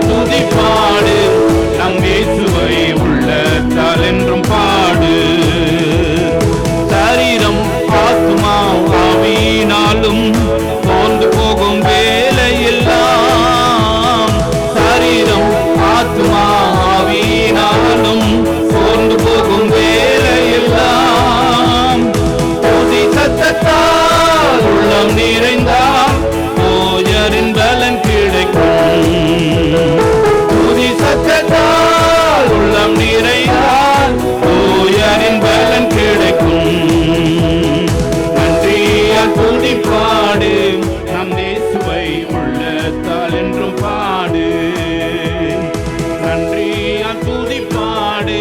துதிப்பாடு நம் இயேசுவை உள்ளத்தால் என்றும் பாடு. சரீரம் ஆத்துமா ஆவியினாலும் தோர்ந்து போகும் வேலையெல்லாம், சரீரம் ஆத்துமா ஆவியினாலும் தோர்ந்து போகும் வேலையெல்லாம், துதி சத்தத்தால் உள்ளம் நிறைந்தால் ஓயரின் பலன் கிடைக்கும். துதி சத்தத்தால் உள்ளம் நிறைந்தால் ஓயரின் பலன் கிடைக்கும். நன்றியால் துதிப்பாடு நம் இயேசுவை உள்ளத்தால் என்றும் பாடு. நன்றியால் துதிப்பாடு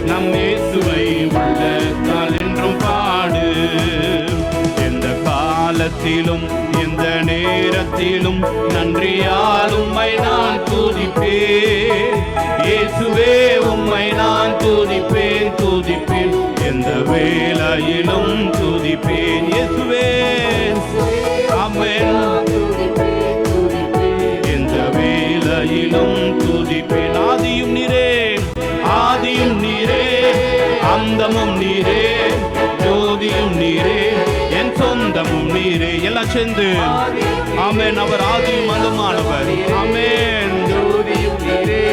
நம் இயேசுவை உள்ளத்தால் என்றும் பாடு. எந்த காலத்திலும் எந்த நேரத்திலும் நன்றியால் உம்மை நான் துதிப்பேன். இயேசுவே உம்மை நான் துதிப்பேன் துதிப்பேன். எந்த வேளையிலும் துதிப்பேன் இயேசுவே. ஆமென். எந்த வேளையிலும் துதிப்பேன். ஆதியும் நீரே, ஆதியும் நீரே, அந்தமும் நீரே, ஜோதியும் நீரே, என் சொந்தமும் நீரே. எல்லாம் சேர்ந்து ஆமென். அவர் ஆதியும் அந்தமானவர். ஆமென். ஜோதியும் நீரே,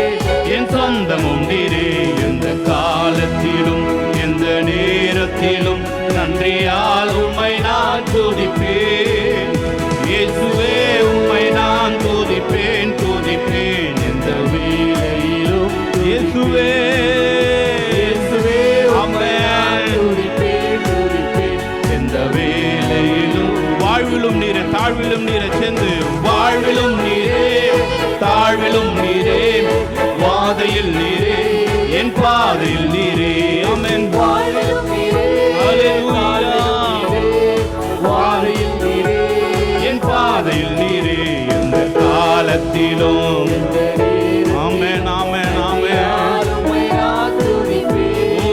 என் சொந்தமும் நீரே. எந்த காலத்திலும் எந்த நேரத்திலும் நன்றியால் உம்மை நான் துதிப்பேன். இயேசுவே உம்மை நான் துதிப்பேன் துதிப்பேன். எந்த வேளையிலும் இயேசுவே இயேசுவே ஆமென் துதிப்பேன் துதிப்பேன். எந்த வேளையிலும் வாழ்விலும் நீரே தாழ்விலும் நீரே சேர்ந்து வாழ்விலும் நீரே தாழ்விலும் நீரே, வாதையில் நீரே என் பாதையில் நீரே. ஆமென். ஹல்லேலூயா. வாதையில் நீரே என் பாதையில் நீரே. எந்த காலத்திலும் ஆமென் ஆமென் ஆமென். ஓ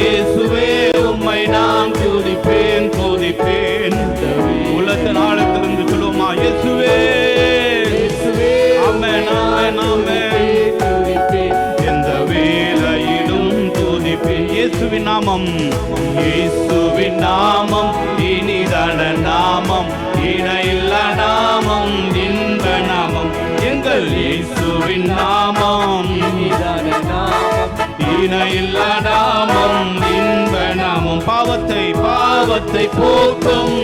இயேசுவே உம்மை நான் துதிப்பேன் துதிப்பேன். உள்ளத்தின் ஆழத்திலிருந்து சொல்லுவோமா இயேசுவே ஆமென் ஆமென் ஆமென். எந்த வேளையிலும் துதிப்பேன். இயேசுவின் நாமம் இயேசுவின் நாமம் இனிதான நாமம், இணையில்லா நாமம், இன்ப நாமம். எங்கள் இயேசுவின் நாமம் இனிதான நாமம், இணையில்லா நாமம், இன்ப நாமம். பாவத்தை பாவத்தை போக்கும்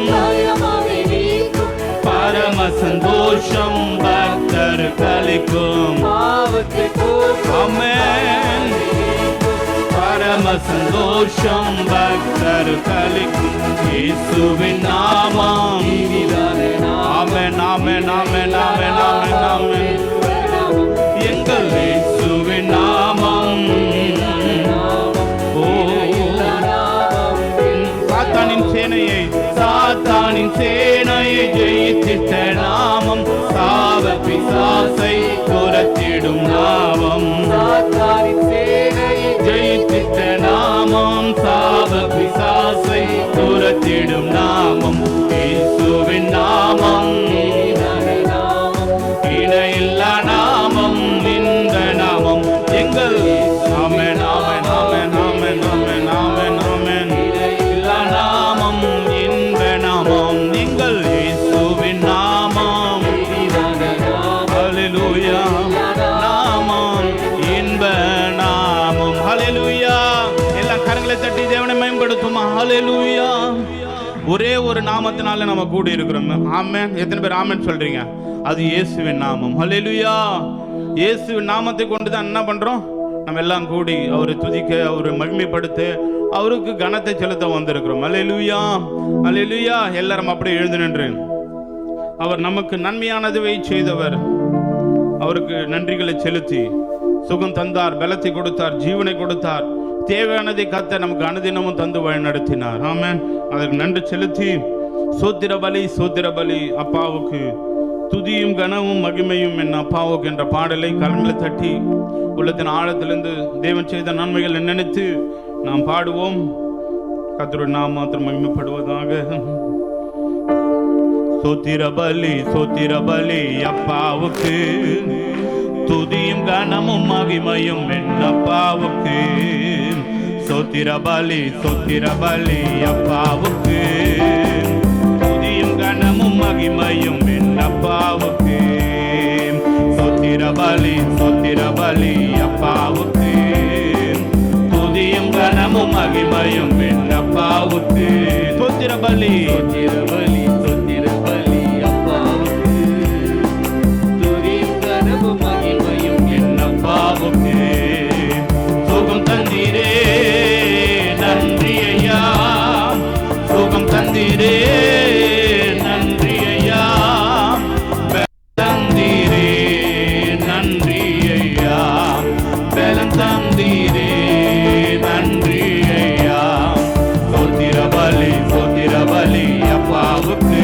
பரம சந்தோஷம் பக்தர் கலிக்கும். ஆமென். பரம சந்தோஷம் பக்தர் கலிக்கும். இயேசுவின் நாமம் ஆமென் ஆமென் ஆமென் ஆமென் ஆமென் ஆமென். எங்கள் இயேசுவின் நாமம். ஓ சாத்தானின் சேனையை சாத்தானின் சேனையை ஜெயித்திட்ட நாமம், சாவ பிசாசை துரத்திடும் நாமம். சாத்தானின் சேனையை ஜெயித்திட்ட நாமம், சாவ பிசாசை துரத்திடும் நாமம். இயேசுவின் நாமம் இணையில்லா நாமம், இந்த நாமம் எங்கள். ஆமென் ஆமென் ஆமென் ஆமென் ஆமென் ஆமென் ஆமென். இணையில்லா நாமம், இந்த நாமம் எங்கள் இயேசுவின் நாமம். ஹல்லேலூயா. நாமம் இன்ப நாமம். ஹல்லேலூயா. எல்லா கரங்களை தட்டி தேவனை மேம்படுத்துமா. ஹல்லேலூயா. ஒரே ஒரு நாமத்தினால நம்ம கூடி இருக்கிறோம். ஆமென். எத்தனை பேர் ஆமென் சொல்றீங்க? அது இயேசுவின் நாமம். ஹல்லேலூயா. இயேசுவின் நாமத்தை கொண்டு தான் என்ன பண்றோம்? நம்ம எல்லாம் கூடி அவரை துதிக்க, அவரை மகிமைப்படுத்த, அவருக்கு கனத்தை செலுத்த வந்திருக்கிறோம். ஹல்லேலூயா ஹல்லேலூயா. எல்லாரும் அப்படியே எழுந்து நின்று அவர் நமக்கு நன்மையானதுவை செய்தவர், அவருக்கு நன்றிகளை செலுத்தி சுகம் தந்தார், பலத்தை கொடுத்தார், ஜீவனை கொடுத்தார், தேவையானதை காத்த நமக்கு அனுதினமும் தந்து வழி நடத்தினார். ஆமென். அதற்கு நன்றி செலுத்தி சோத்திர பலி அப்பாவுக்கு துதியும் கனமும் மகிமையும் என் அப்பாவுக்கு என்ற பாடலை கரங்களை தட்டி உள்ளத்தின் ஆழத்திலிருந்து தேவன் செய்த நன்மைகளை நினைத்து நாம் பாடுவோம். கர்த்தருடைய நாமம் மாத்திரம் மகிமைப்படுவதாக. சோத்திர பலி அப்பாவுக்கு கனமும் மகிமையும் என்னப்பாவுக்கு. சொத்திர பலி அப்பாவுக்கு. துதியும் கனமும் மகிமையும் என்னப்பாவுக்கு. சொத்திர பலி அப்பாவுக்கு. துதியும் கனமும் மகிமையும் என்னப்பாவுக்கு. சொத்திர பலி அப்பாவுக்கு. துதியும் கனமும் மகிமையும் என்னப்பாவுக்கு. சுகம் தந்தீரே நன்றி ஐயா. சுகம் தந்தீரே நன்றி ஐயா. தந்தீரே நன்றி ஐயா. பலம் தந்தீரே நன்றி ஐயா. சொத்திர பலி அப்பாவுக்கு.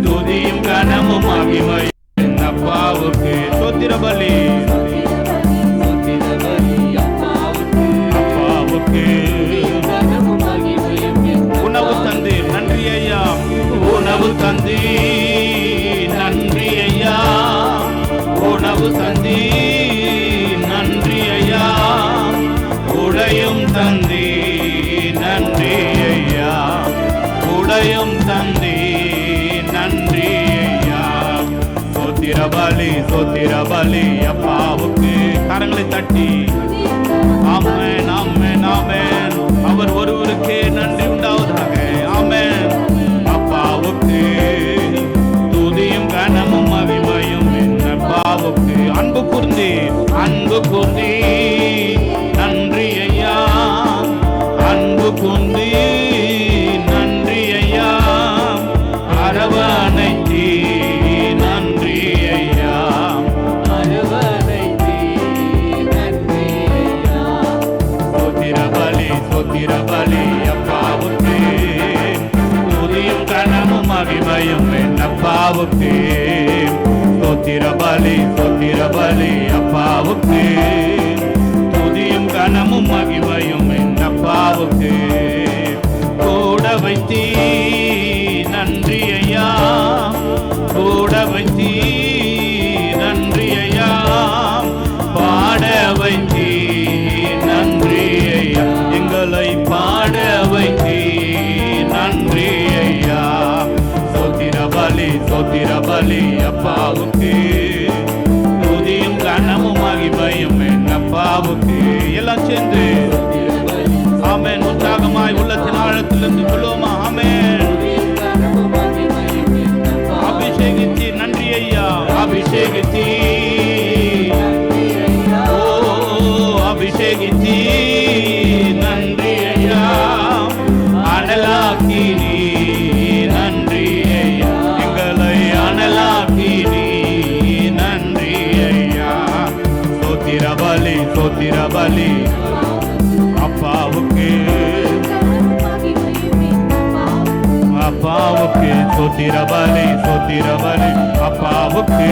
துதியும் கனமும் மகிமையும் அப்பாவுக்கு. சொத்திர பலி அப்பாவுக்கு. உணவு தந்து நன்றி ஐயா. உணவு தந்தி நன்றி ஐயா. உணவு தந்தி நன்றி ஐயா. உடையும் தந்தி நன்றி ஐயா. உடையும் தந்தி நன்றி ஐயா. சொத்திர பலி அப்பாவுக்கு. கரங்களை தட்டி ஆமென் ஆமென் ஆமென். அவர் ஒருவருக்கே நன்றி உண்டாவதாக. ஆமென். அப்பாவுக்கு துதியும் கனமும் மகிமையும் என்னப்பாவுக்கு. அன்பு கூர்ந்தி நன்றி ஐயா. அன்பு கூர்ந்தி நன்றி ஐயா. அரவணைத்தி நன்றி ஐயா. அரவணைத்தி நன்றி ஐயா. சொத்திர பலி அப்பாவுக்கு. துதியும் கனமும் மகிமையும் என்னப்பாவுக்கு. சொத்திர பலி அப்பாவுக்கு. துதியும் கனமும் மகிமையும் என்னப்பாவுக்கு. கூட வைத்தி நன்றி ஐயா. கூட வைத்தி நன்றி ஐயா. பாட வைத்தி நன்றி ஐயா. எங்களை பாட வைத்தி நன்றி ஐயா. சொத்திர பலி அப்பாவுக்கு. துதியும் கனமும் மகிமையும் என்னப்பாவுக்கு. எல்லாம் சேர்ந்து ஆமென். உற்சாகமாய் உள்ளத்தின் ஆழத்திலிருந்து சொல்லுவோமா? ஆமென். அபிஷேகித்தி நன்றி ஐயா. அபிஷேகித்தி அபிஷேகித்தி நன்றி ஐயா. அனலாக்கினி நன்றி ஐயா. எங்களை அனலாக்கினி நன்றி ஐயா. சொத்திர பலி அப்பாவுக்கு. அப்பாவுக்கு. சொத்திர பலி அப்பாவுக்கு.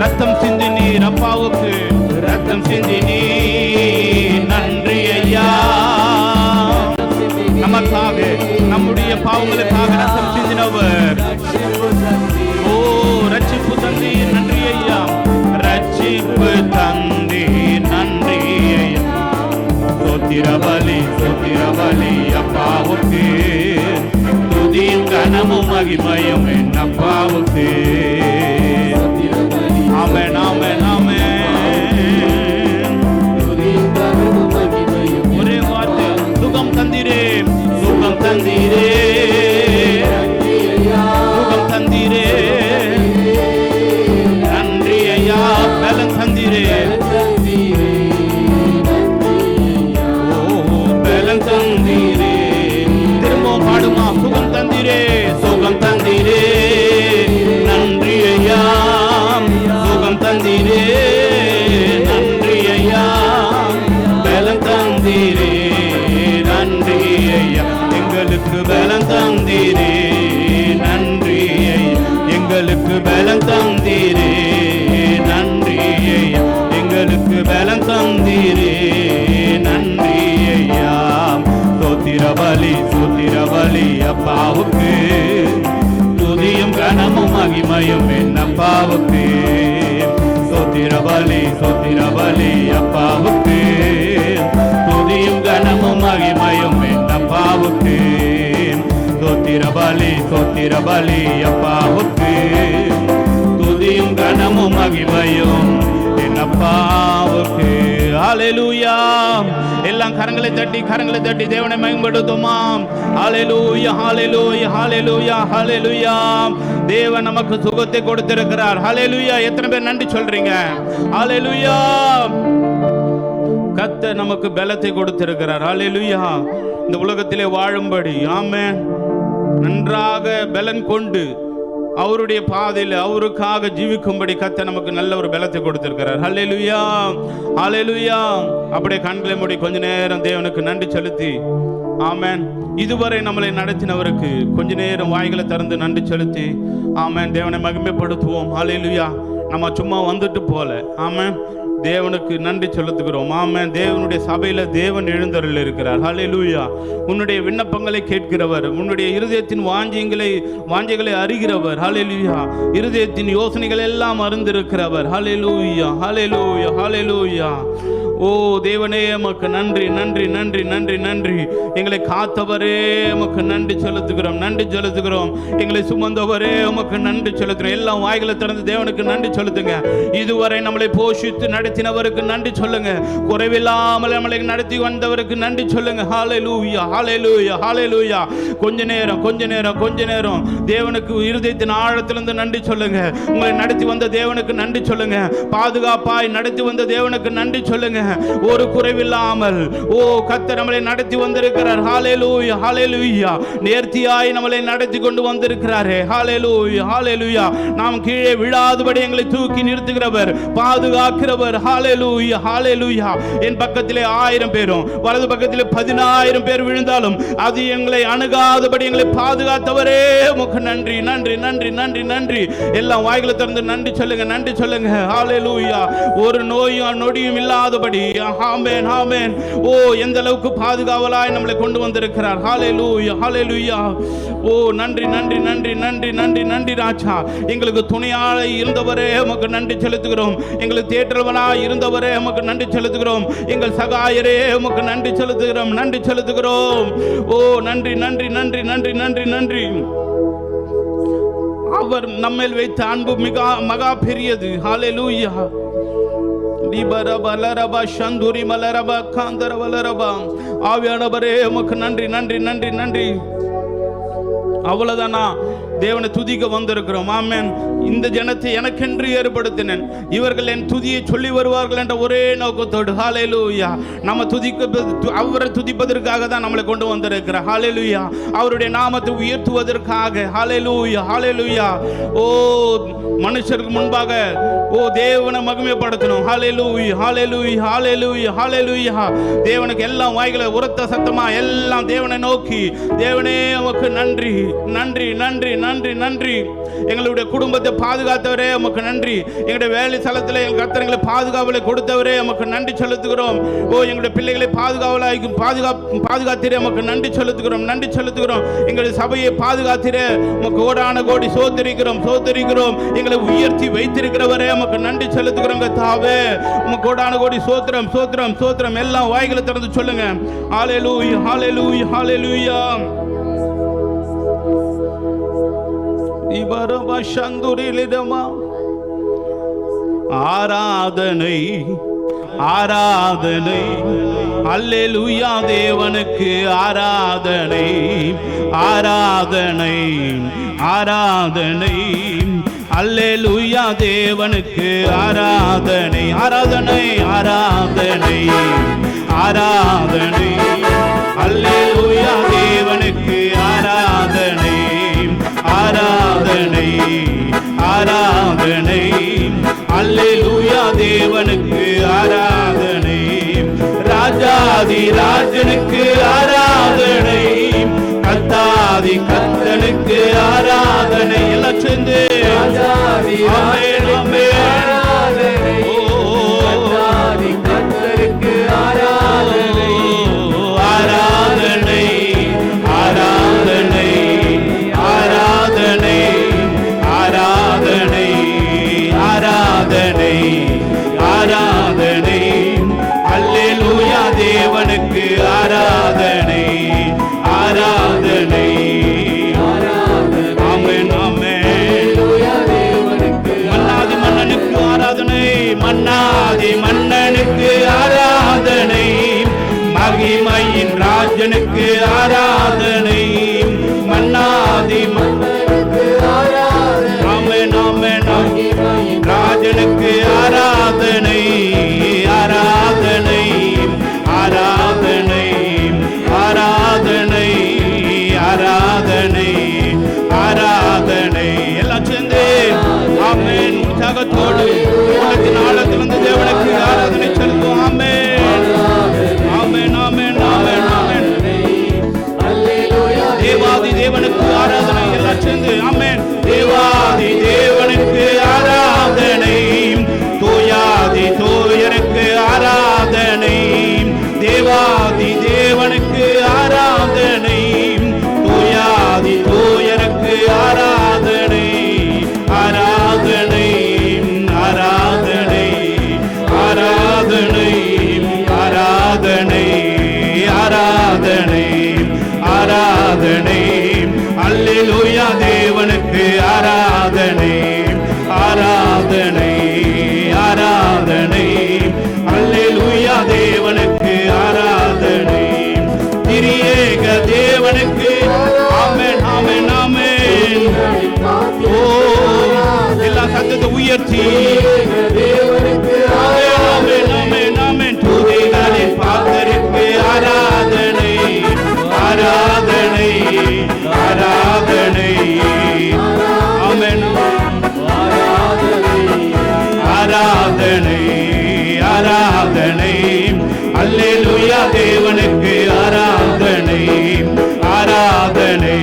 ரத்தம் சிந்தி நீர் அப்பாவுக்கு. ரத்தம் சிந்தி நீர் நன்றி ஐயா. நமக்காக நம்முடைய பாவங்களுக்காக ரத்தம் சிந்தினவர். ஓ ரட்சிப்பு தந்தி நன்றி ஐயா. ரட்சிப்பு தந்தி நன்றி ஐயா. சொத்திர பலி அப்பாவுக்கு. துதியும் கனமும் மகிமையும் என்னப்பாவுக்கு. ஆமென் ஆமென் ஆமென். ஒரே வார்த்தை. சுகம் தந்தீரே சுகம் தந்தீரே சுகம் தந்தீரே நன்றி ஐயா. பலம் தந்தீரே. பலம் தந்தீரே. திரும்பவும் பாடுமா? சுகம் தந்தீரே நன்றி ஐயா. சுகம் தந்தீரே நன்றி ஐயா. பலம் தந்தீரே நன்றி ஐயா. எங்களுக்கு பலம் தந்தீரே நன்றி ஐயா. எங்களுக்கு பலம் தந்தீரே நன்றி ஐயா. எங்களுக்கு பலம் தந்தீரே நன்றி ஐயா. சொத்திர பலி அப்பாவுக்கு. துதியும் கனமும் மகிமையும் என்னப்பாவுக்கு. சோத்திர பலி அப்பாவுக்கு. துதியும் கனமும் மகிமையும் என்னப்பாவுக்கு. சோத்திர பலி அப்பாவுக்கு. துதியும் கனமும் மகிமையும் என்னப்பாவுக்கு. ஹல்லேலூயா. எல்லாம் கரங்களை தட்டி தேவனை மகிமைப்படுத்துமா. ஹல்லேலூயா ஹல்லேலூயா ஹல்லேலூயா ஹல்லேலூயா. தேவன் நமக்கு சுகத்தை கொடுத்திருக்கிறார். ஹல்லேலூயா. எத்தனை பேர் நன்றி சொல்றீங்க? ஹல்லேலூயா. கர்த்தர் நமக்கு பலத்தை கொடுத்திருக்கிறார். ஹல்லேலூயா. இந்த உலகத்திலே வாழும்படி ஆமென் நன்றாக பலன் கொண்டு அவருடைய பாதையில் அவருக்காக ஜீவிக்கும்படி கர்த்தர் நமக்கு நல்ல ஒரு பலத்தை கொடுத்திருக்கிறார். ஹல்லேலூயா ஹல்லேலூயா. அப்படியே கண்களை மூடி கொஞ்ச நேரம் தேவனுக்கு நன்றி செலுத்தி ஆமென். இதுவரை நம்மளை நடத்தினவருக்கு கொஞ்ச நேரம் வாய்களை திறந்து நன்றி செலுத்தி ஆமென் தேவனை மகிமைப்படுத்துவோம். ஹல்லேலூயா. நம்ம சும்மா வந்துட்டு போல ஆமென் தேவனுக்கு நன்றி செலுத்துகிறோம். ஆமென். தேவனுடைய சபையில தேவன் எழுந்தருள் இருக்கிறார். ஹல்லேலூயா. உன்னுடைய விண்ணப்பங்களை கேட்கிறவர், உன்னுடைய இருதயத்தின் வாஞ்சைகளை அறிகிறவர். ஹல்லேலூயா. இருதயத்தின் யோசனைகள் எல்லாம் அறிந்திருக்கிறவர். ஹல்லேலூயா ஹல்லேலூயா ஹல்லேலூயா. ஓ தேவனே உமக்கு நன்றி நன்றி நன்றி நன்றி நன்றி. எங்களை காத்தவரே உமக்கு நன்றி செலுத்துகிறோம். எங்களை சுமந்தவரே உமக்கு நன்றி செலுத்துகிறோம். எல்லாம் வாய்களை திறந்து தேவனுக்கு நன்றி செலுத்துங்க. இதுவரை நம்மளை போஷித்து நடத்தினவருக்கு நன்றி சொல்லுங்க. குறைவில்லாமல் நம்மளை நடத்தி வந்தவருக்கு நன்றி சொல்லுங்க. ஹல்லேலூயா ஹல்லேலூயா ஹல்லேலூயா. கொஞ்ச நேரம் தேவனுக்கு இருதயத்தின் ஆழத்திலிருந்து நன்றி சொல்லுங்க. உங்களை நடத்தி வந்த தேவனுக்கு நன்றி சொல்லுங்க. பாதுகாப்பாய் நடத்தி வந்த தேவனுக்கு நன்றி சொல்லுங்க. ஒரு குறைவில்லாமல் ஓ கர்த்தர் நம்மளை நடத்தி வந்திருக்கிறார். ஹல்லேலூயா ஹல்லேலூயா. நேர்த்தியாய் நம்மளை நடத்தி கொண்டு வந்திருக்கிறாரே. ஹல்லேலூயா ஹல்லேலூயா. நாம் கீழே விழாதபடி எங்களை தூக்கி நிறுத்துகிறவர், பாதுகாக்கிறவர். ஹல்லேலூயா ஹல்லேலூயா. என் பக்கத்திலே 1000 பேரும் வலது பக்கத்திலே 10000 பேர் விழுந்தாலும் அது எங்களை அணுகாதபடி எங்களை பாதுகாத்தவரே உமக்கு நன்றி நன்றி நன்றி நன்றி நன்றி. எல்லாம் வாய்களை திறந்து நன்றி சொல்லுங்க. ஹல்லேலூயா. ஒரு நோயும் நொடியும் இல்லாதபடி ஆமென் ஆமென். ஓ எந்த அளவுக்கு பாதுகாவலாய் நம்மளை கொண்டு வந்திருக்கிறார். ஹல்லேலூயா ஹல்லேலூயா. ஓ நன்றி நன்றி நன்றி நன்றி நன்றி நன்றி ராஜா. எங்களுக்கு துணையாய் இருந்தவரே உமக்கு நன்றி செலுத்துகிறோம். எங்களுக்கு தேற்றவனாய் இருந்தவரே உமக்கு நன்றி செலுத்துகிறோம். எங்கள் சகாயரே உமக்கு நன்றி செலுத்துகிறோம். ஓ நன்றி நன்றி நன்றி நன்றி நன்றி நன்றி. அவர் நம்மேல் வைத்த அன்பு மகா பெரியது. ஹல்லேலூயா. ஆவியானவரே உமக்கு நன்றி நன்றி நன்றி நன்றி. அவ்வளவுதானா? தேவனை துதிக்க வந்திருக்கிறோம். ஆமென். இந்த ஜனத்தை எனக்கென்று ஏற்படுத்தினேன், இவர்கள் என் துதியை சொல்லி வருவார்கள் என்ற ஒரே நோக்கத்தோடு. ஹல்லேலூயா. நம்ம அவரை துதிப்பதற்காக தான் நம்மளை கொண்டு வந்திருக்கிறார். ஹல்லேலூயா. அவருடைய நாமத்தை உயர்த்துவதற்காக. ஹல்லேலூயா ஹல்லேலூயா. ஓ மனுஷருக்கு முன்பாக ஓ தேவனை மகிமைப்படுத்தணும். ஹல்லேலூயா ஹல்லேலூயா ஹல்லேலூயா ஹல்லேலூயா. தேவனுக்கு எல்லாம் வாய்களை உரத்த சத்தமா எல்லாம் தேவனை நோக்கி, தேவனே உமக்கு நன்றி நன்றி நன்றி நன்றி நன்றி. எங்களுடைய குடும்பத்தை பாதுகாத்தவரே உமக்கு நன்றி. எங்களுடைய வேலை ஸ்தலத்தில் எங்கள் கர்த்தர்களை பாதுகாவலை கொடுத்தவரே உமக்கு நன்றி செலுத்துகிறோம். ஓ எங்களுடைய பிள்ளைகளை பாதுகாத்திரே உமக்கு நன்றி செலுத்துகிறோம். எங்களுடைய சபையை பாதுகாத்திரே உமக்கு கோடான கோடி சோதரிக்கிறோம். எங்களை உயர்த்தி வைத்திருக்கிறவரே உமக்கு நன்றி செலுத்துகிறோம். கர்த்தாவே உமக்கு கோடான கோடி சோத்திரம். எல்லாம் வாய்களை திறந்து சொல்லுங்க. ஹல்லேலூயா ஹல்லேலூயா ஹல்லேலூயா. ஆராதனை ஆராதனை அல்லேலூயா. தேவனுக்கு ஆராதனை ஆராதனை ஆராதனை அல்லேலூயா. தேவனுக்கு ஆராதனை ஆராதனை ஆராதனை ஆராதனை அல்லேலூயா. தேவனுக்கு ஆராதனை ஆராதனை ஆராதனை அல்லேலூயா. தேவனுக்கு ஆராதனை. ராஜாதி ராஜனுக்கு ஆராதனை, கர்த்தாதி கர்த்தனுக்கு ஆராதனை. எல்லாம் சேர்ந்து ராஜாதி ராஜனுக்கு ஆராதனை, கர்த்தாதி கர்த்தனுக்கு ஆராதனை. ஆராதனை ஆராதனை ஆராதனை முகத்தோடு உள்ளத்தின் ஆழத்திலிருந்து தேவனுக்கு ஆராதனை செலுத்துவோம். ஆமென், ஆமென், ஆமென், ஆமென், ஆமென். தேவாதி தேவனுக்கு ஆராதனை எல்லாம் சேர்ந்து ஆமென். தேவாதி தேவனுக்கு ஆராதனை, தூயாதி தூயருக்கு ஆராதனை, தேவாதி தேவனுக்கு ஆராதனை, தூயாதி தூயருக்கு ஆராதனை, ஆராதனை, ஆராதனை, ஆராதனை, ஆராதனை, ஆராதனை, ஆராதனை. அல்லேலூயா தேவனுக்கு ஆராதனை, ஆராதனை, ஆராதனை. அல்லேலூயா தேவனுக்கு ஆராதனை, திரியேக தேவனுக்கு ஆமென், ஆமென், ஆமென். ஓ எல்லா சத்தத்தை உயர்த்தி ஆமென், ஆமென், ஆமென், ஆமென். துதிகளின் பாத்திரருக்கு ஆராதனை, ஆராதனை, ஆராதனை. ஆமென், ஆராதனை, ஆராதனை. அல்லேலூயா தேவனுக்கு ஆராதனை, ஆராதனை,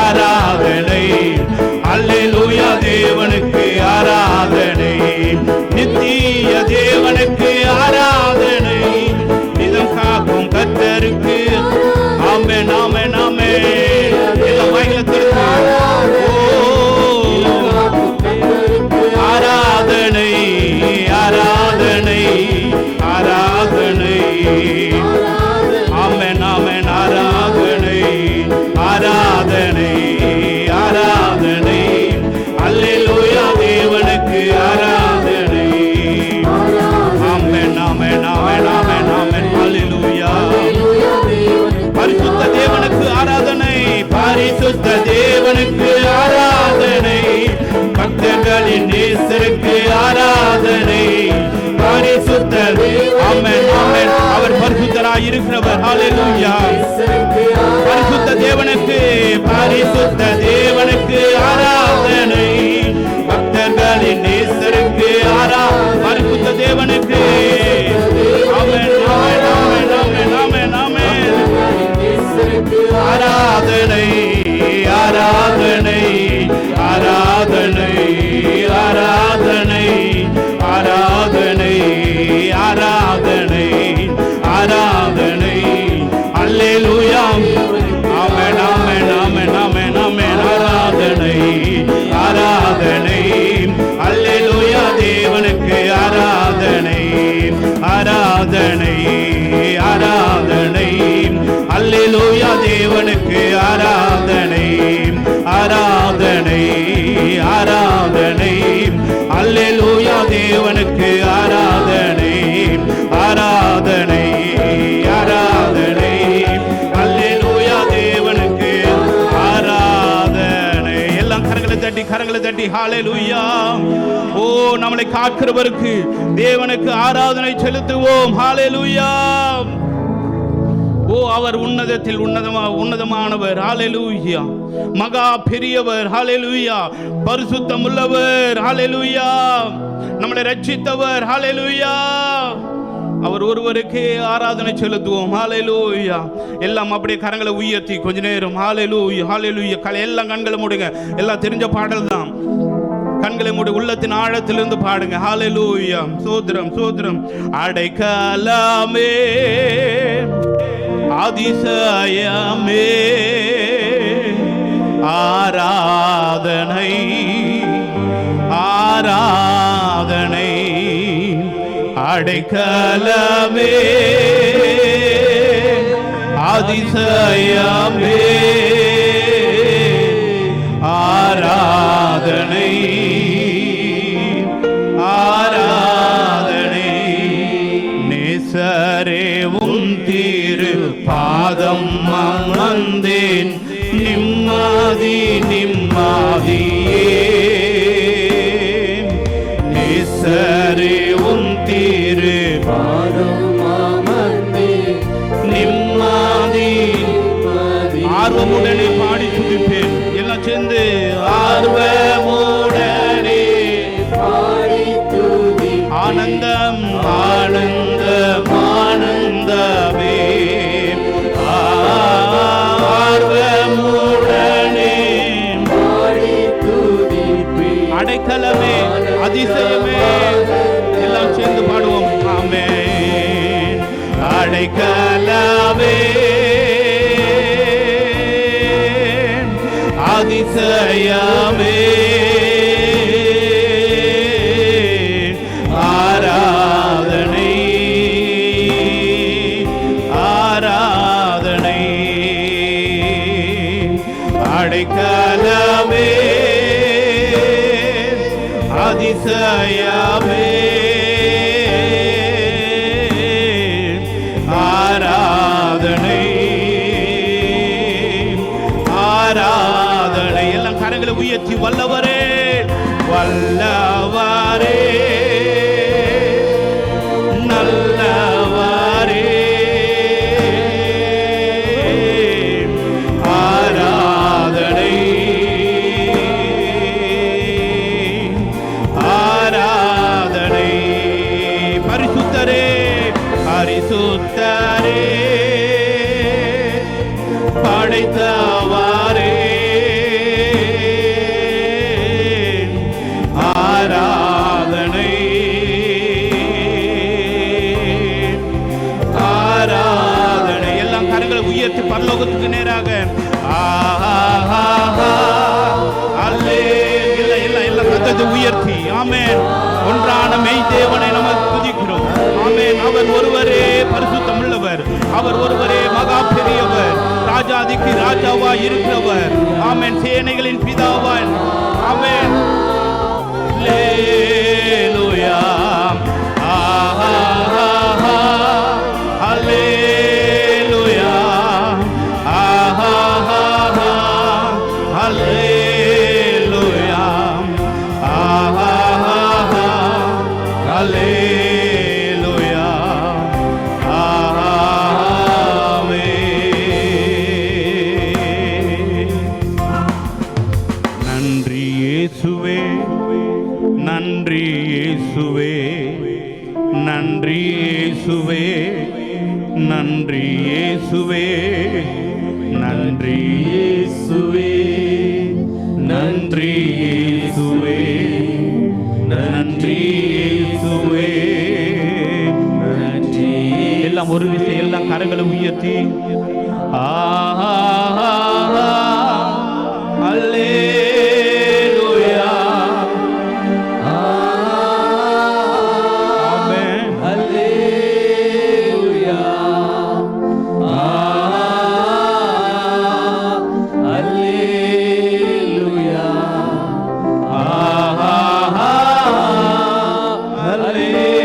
ஆராதனை. அல்லேலூயா தேவனுக்கு ஆராதனை, நித்திய தேவனுக்கு ஆராதனை, நிதம் காக்கும் கர்த்தருக்கு ஆமென், ஆமென், ஆமென். எல்லாம் வாய்களத்திற்கு ஆராதனை, ஆராதனை, ஆராதனை. ஆமென், ஆமென், ஆராதனை, ஆராதனை, ஆராதனை. அல்லேலூயா தேவனுக்கு ஆராதனை. ஆமென், ஆமென், ஆமென், ஆமென், ஆமென். அல்லேலூயா. பரிசுத்த தேவனுக்கு ஆராதனை, பரிசுத்த தேவனுக்கு ஆராதனை, பக்தர்களின் நேசருக்கு ஆராதனை, பரிசுத்த ஆமென், ஆமென். அவர் பரிசுத்தராய் இருக்கிறவர். ஹல்லேலூயா. பரிசுத்த தேவனுக்கு, பரிசுத்த தேவனுக்கு ஆராதனை, பக்தர்களின் நேசருக்கு பரிசுத்த தேவனுக்கு ஆமென், ஆமென், ஆமென், ஆமென், ஆமென், ஆமென். ஆராதனை, ஆராதனை, ஆராதனை, ஆராதனை, ஆராதனை, ஆராதனை, ஆராதனை. அல்லேலூயா. ஆமென், ஆமென், ஆமென், ஆமென், ஆமென். ஆராதனை, ஆராதனை. அல்லேலூயா தேவனுக்கு ஆராதனை, ஆராதனை, ஆராதனை. அல்லேலூயா தேவனுக்கு ஆராதனை, ஆராதனை, ஆராதனை. அல்லேலூயா தேவனுக்கு ஆராதனை, ஆராதனை, ஆராதனை. அல்லேலூயா தேவனுக்கு ஆராதனை. எல்லாம் கரங்களை தட்டி, கரங்களை தட்டி ஹல்லேலூயா. ஓ நம்மளை காக்கிறவருக்கு தேவனுக்கு ஆராதனை செலுத்துவோம். ஹல்லேலூயா. ஓ அவர் உன்னதத்தில் உன்னதமானவர். ஹல்லேலூயா. மகா பெரியவர். ஹல்லேலூயா. பரிசுத்தம் உள்ளவர். ஹல்லேலூயா. நம்மளை ரட்சித்தவர். ஹல்லேலூயா. அவர் ஒருவருக்கே ஆராதனை செலுத்துவோம். ஹல்லேலூயா. எல்லாம் அப்படியே கரங்களை உயர்த்தி கொஞ்ச நேரம் ஹல்லேலூயா, ஹல்லேலூயா. எல்லாம் கண்களை மூடுங்க. எல்லாம் தெரிஞ்ச பாடல் தான். கண்களை மூடி உள்ளத்தின் ஆழத்திலிருந்து பாடுங்க. ஹல்லேலூயா. சோத்ரம், சோத்ரம். அடைக்கலமே, அதிசயமே, ஆராதனை, ஆராதனை. அடைக்கலமே, அதிசயமே, ஆராதனை, ஆராதனை. நேசரேவும் திரு பாதம் அமர்ந்தேன், நிம்மதி நிம்மதியே. நேசரேவும் திரு பாதம் அமர்ந்தேன், நிம்மதி. ஆர்வமுடனே பாடி துதிப்பேன். எல்லாம் சேர்ந்து ஆர்வமுடனே ஆச்சரியமே, அதிசயமே. எல்லாம் சேர்ந்து பாடுவோம். ஆமென். அடைக்கலமே, அதிசயமே, ஆராதனை, ஆராதனை. அடைக்கலமே, அதிசயமே, ஆராதனை, ஆராதனை. எல்லாம் கரங்களை உயர்த்தி வல்லவரே, வல்லவரே, நல்லவரே, ஆராதனை, ஆராதனை. பரிசுத்தரே, பரிசுத்தரே, படைத்தவரே, ஆராதனை, ஆராதனை. எல்லாம் கரங்களை உயர்த்தி பரலோகத்துக்கு நேராக எல்லாம் சத்தத்தை உயர்த்தி ஆமென். ஒன்றான மெய் தேவனை நமக்கு துதிக்கிறோம். ஆமென். அவர் ஒருவரே பரிசுத்தமுள்ளவர், அவர் ஒருவரே மகா பெரியவர், ராஜாதிக்கு ராஜாவாய் இருக்கிறவர். ஆமென். சேனைகளின் பிதாவாய். ஆமென். அல்லேலூயா, அல்லேலூயா, அல்லேலூயா, அல்லேலூயா, ஆமென். நன்றி இயேசுவே, நன்றி இயேசுவே, நன்றி இயேசுவே, நன்றி இயேசுவே, நன்றி இயேசுவே, நன்றி இயேசுவே, நன்றி இயேசுவே, நன்றி. எல்லாம் ஒரு விஷயம், எல்லாம் கரங்களை உயர்த்தி அல்லேலூயா, ஆமென். அல்லேலூயா, அல்லேலூயா,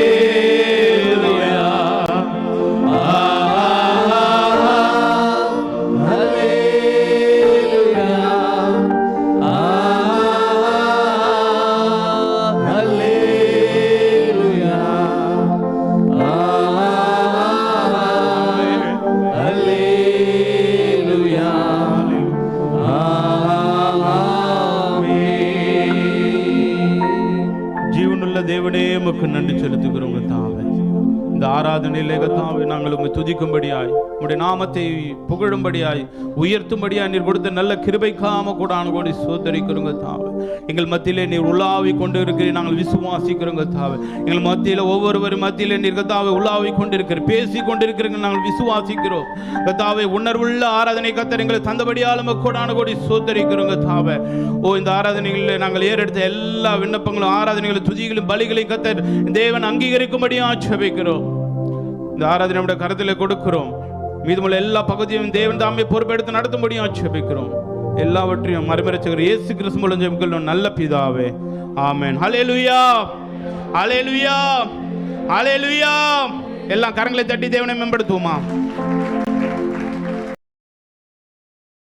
அல்லேலூயா, தேவனே உமக்கு நன்றி செலுத்துகிறோம் கர்த்தாவே. இந்த ஆராதனையிலே கர்த்தாவே நாங்கள் உம்மை துதிக்கும்படியாய், உம்முடைய நாமத்தை புகழும்படியாய், உயர்த்தும்படியாய் நீர் கொடுத்த நல்ல கிருபைக்காக கூடான கோடி சோதரிக்கிறோம் கர்த்தாவே. எங்கள் மத்தியிலே நீர் உலாவி கொண்டு இருக்கிறீர், நாங்கள் விசுவாசிக்கிறோம் கர்த்தாவே. எங்கள் மத்தியில ஒவ்வொருவரும் மத்தியிலே நீர் கர்த்தாவே உலாவி கொண்டிருக்கிற, பேசி கொண்டிருக்கிறீங்க, நாங்கள் விசுவாசிக்கிறோம் கர்த்தாவே. உணர்வுள்ள ஆராதனை கர்த்தர் எங்களை தந்தபடியால் உமக்கு கூடான கோடி சோதரிக்கிறோம் கர்த்தாவே. ஓ, இந்த ஆராதனைகளில் நாங்கள் ஏறெடுத்த எல்லா விண்ணப்பங்களும், ஆராதனைகளும், துதிகளும், பலிகளை கர்த்தர் தேவன் அங்கீகரிக்கும்படியாக ஜெபிக்கிறோம். இந்த ஆராதனை நம்முடைய கருத்தில் கொடுக்கிறோம். மீதமுள்ள எல்லா பகுதியும் தேவன் தாமே பொறுப்பெடுத்து நடத்தும்படியாக ஜெபிக்கிறோம். எல்லாவற்றையும் மறுமறைச்சகர் இயேசு கிறிஸ்து மூலம் ஜெபிக்கிறோம் நல்ல பிதாவே, ஆமென். ஹல்லேலூயா, ஹல்லேலூயா, ஹல்லேலூயா. எல்லாம் கரங்களை தட்டி தேவனை மேம்படுத்துவோமா?